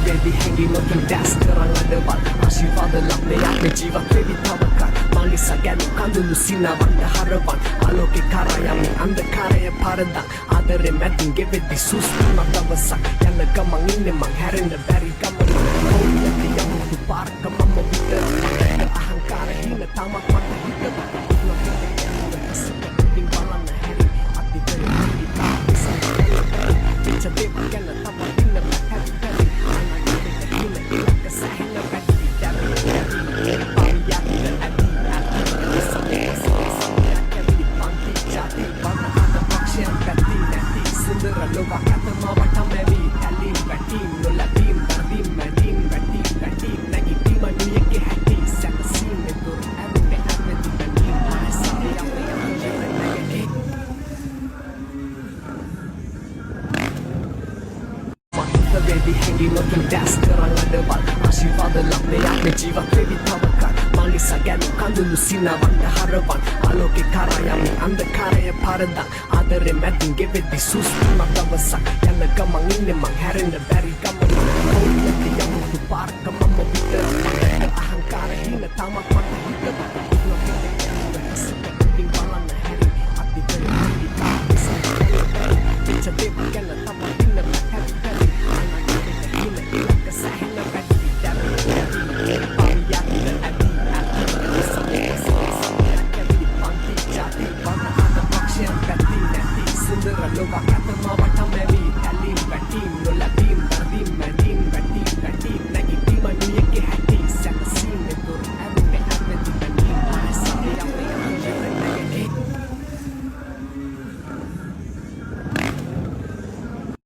වේවි හැඟීමකින් දැස් කරන් අදවල් ආශිර්වාද ලබ්නේ යන්නේ ජීවත් වෙවි තවකත් මංගිසා ගැනු කඳුළු සිනවන්න හරවන් ආලෝකේ කරා යමි අන්ධකාරය පරදන් ආදරේ මැදින් ගෙවෙද්දි සුස්තුම දවසක් යන ගමන් ඉන්නේ මං හැරෙන්න බැරි ගමන කොහොමද යමු පාරක මම විතර අහංකාර හින තමක් මට හිතව ඉතින් බලන්න හැරි අතිකරේ හිතා ඉච්ඡා ගැන තමක් ඉන්න හැරි වේවි හැඟීමකින් දැස් කරන් අදවල් ආශිර්වාද ලබ්නේ යන්නේ ජීවත් වෙවි තවකත් මංගිසා ගැනු කඳුළු සිනවන්න හරවන් ආලෝකේ කරා යමි අන්ධකාරය පරදන් ආදරේ මැදින් ගෙවෙද්දි සුස්තුම දවසක් යන ගමන් ඉන්නේ මං හැරෙන්න බැරි ගමන කොහොමද යමු පාරක මම විතර අහංකාර හින තමක් මට හිතව ඉතින් බලන්න හැරි අතිකරේ හිතා ඉච්ඡා ගැන තමක්